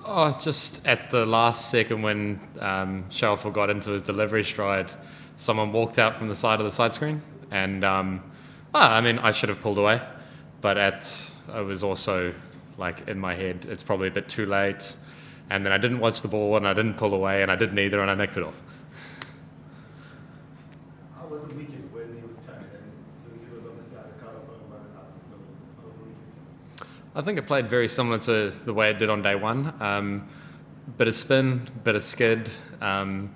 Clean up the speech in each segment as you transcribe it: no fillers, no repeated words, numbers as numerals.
Oh, just at the last second when Shelford got into his delivery stride, someone walked out from the side of the side screen, and I should have pulled away, but I was also like in my head, it's probably a bit too late, and then I didn't watch the ball and I didn't pull away and I didn't either and I nicked it off. How was the weekend when he was tired? And the weekend was obviously out of cover for a World Cup. So how was the weekend? I think it played very similar to the way it did on day one. Bit of spin, bit of skid, and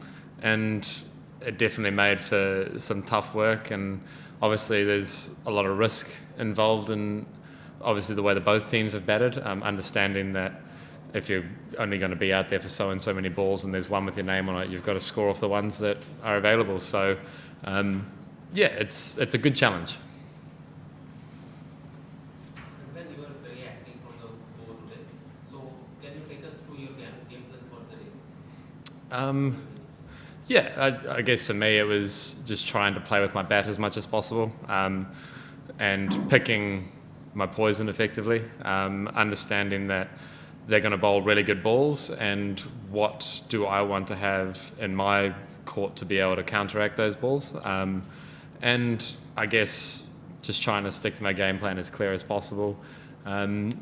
it definitely made for some tough work. And obviously, there's a lot of risk involved in obviously the way that both teams have batted. Understanding that if you're only going to be out there for so and so many balls, and there's one with your name on it, you've got to score off the ones that are available. So, it's a good challenge. When you were very active from the board today, so can you take us through your game plan for the day? I guess for me it was just trying to play with my bat as much as possible, and picking my poison effectively, understanding that they're going to bowl really good balls and what do I want to have in my court to be able to counteract those balls. And I guess just trying to stick to my game plan as clear as possible, and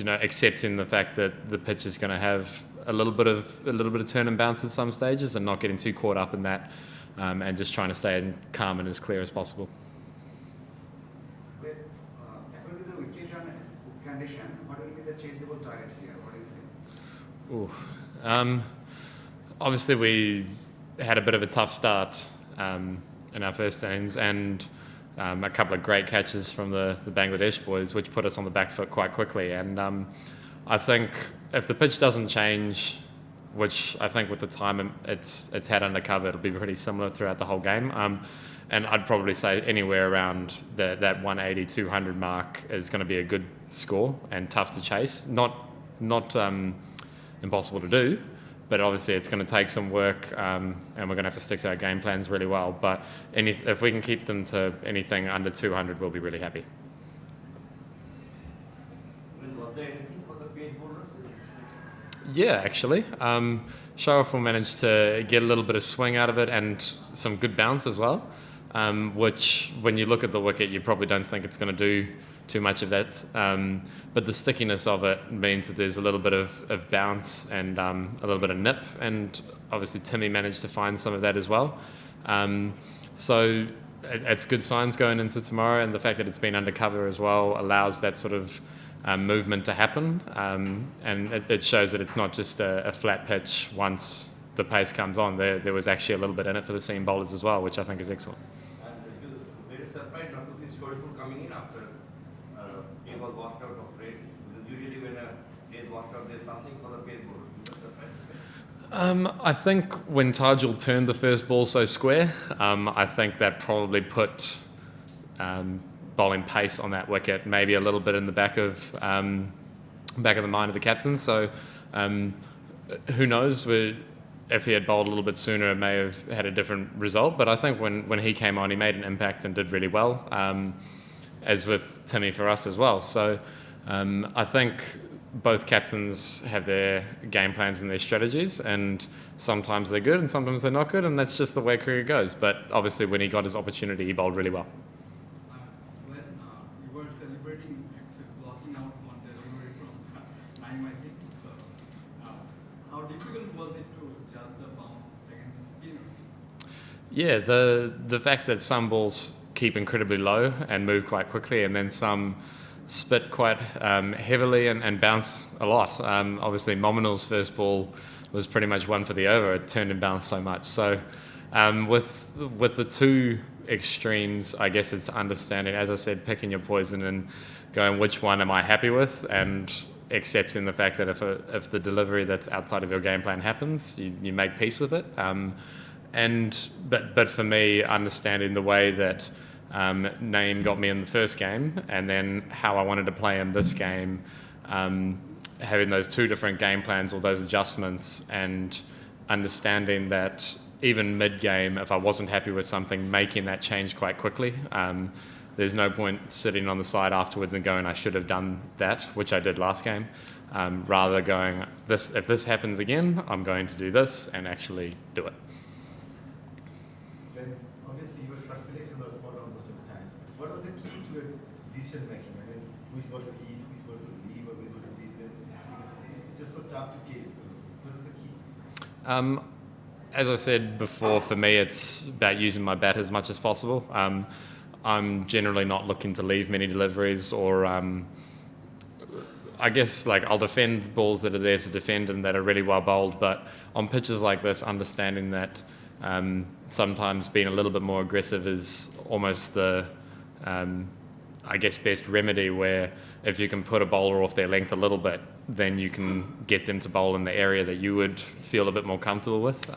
accepting the fact that the pitch is going to have a little bit of turn and bounce at some stages, and not getting too caught up in that, and just trying to stay calm and as clear as possible. According to the wicket condition, what will be the chaseable target here? What do you think? Obviously, we had a bit of a tough start in our first innings, and a couple of great catches from the Bangladesh boys, which put us on the back foot quite quickly. And I think if the pitch doesn't change, which I think with the time it's had under cover, it'll be pretty similar throughout the whole game. And I'd probably say anywhere around that 180, 200 mark is going to be a good score and tough to chase. Not impossible to do, but obviously it's going to take some work, and we're going to have to stick to our game plans really well. But if we can keep them to anything under 200, we'll be really happy. Was there anything for the pace bowlers? Yeah, actually. Sharaful managed to get a little bit of swing out of it and some good bounce as well, which when you look at the wicket, you probably don't think it's going to do too much of that. But the stickiness of it means that there's a little bit of bounce and a little bit of nip, and obviously Timmy managed to find some of that as well. So it's good signs going into tomorrow, and the fact that it's been undercover as well allows that sort of movement to happen, and it shows that it's not just a flat pitch once the pace comes on. There was actually a little bit in it for the seam bowlers as well, which I think is excellent. And you very surprised not to see Scoriful coming in after he was walked out of trade. Because usually when a day is walked out, there's something for the pace bowlers. You were surprised? I think when Tajul turned the first ball so square, I think that probably put bowling pace on that wicket, maybe a little bit in the back of the mind of the captain. So who knows? If he had bowled a little bit sooner, it may have had a different result. But I think when he came on, he made an impact and did really well, as with Timmy for us as well. So I think both captains have their game plans and their strategies, and sometimes they're good and sometimes they're not good, and that's just the way cricket goes. But obviously when he got his opportunity, he bowled really well. When you were celebrating actually blocking out one delivery from Naim, I think. So, how difficult was it to judge the bounce against the spinners? Yeah, the fact that some balls keep incredibly low and move quite quickly, and then some spit quite heavily and bounce a lot. Obviously, Mominal's first ball was pretty much one for the over. It turned and bounced so much. So with the two extremes, I guess it's understanding, as I said, picking your poison and going which one am I happy with, and accepting the fact that if the delivery that's outside of your game plan happens, you make peace with it. But for me, understanding the way that Naeem got me in the first game, and then how I wanted to play him this game, having those two different game plans or those adjustments, and understanding that even mid-game, if I wasn't happy with something, making that change quite quickly. There's no point sitting on the side afterwards and going, I should have done that, which I did last game. rather going, if this happens again, I'm going to do this and actually do it. Then obviously your shot selection was spot on most of the times. What was the key to your decision making? I mean, which ball to eat, which ball to leave, or which ball to leave? It's just so tough to case. So what is the key? As I said before, for me, it's about using my bat as much as possible. I'm generally not looking to leave many deliveries, or I guess like I'll defend balls that are there to defend and that are really well bowled. But on pitches like this, understanding that sometimes being a little bit more aggressive is almost the, I guess, best remedy, where if you can put a bowler off their length a little bit, then you can get them to bowl in the area that you would feel a bit more comfortable with.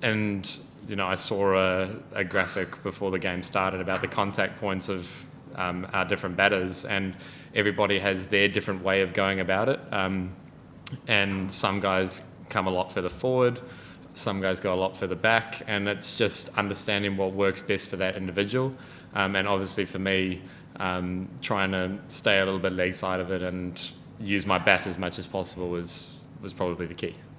And, you know, I saw a graphic before the game started about the contact points of our different batters, and everybody has their different way of going about it. And some guys come a lot further forward, some guys go a lot further back, and it's just understanding what works best for that individual. And obviously for me, trying to stay a little bit leg side of it and use my bat as much as possible was probably the key.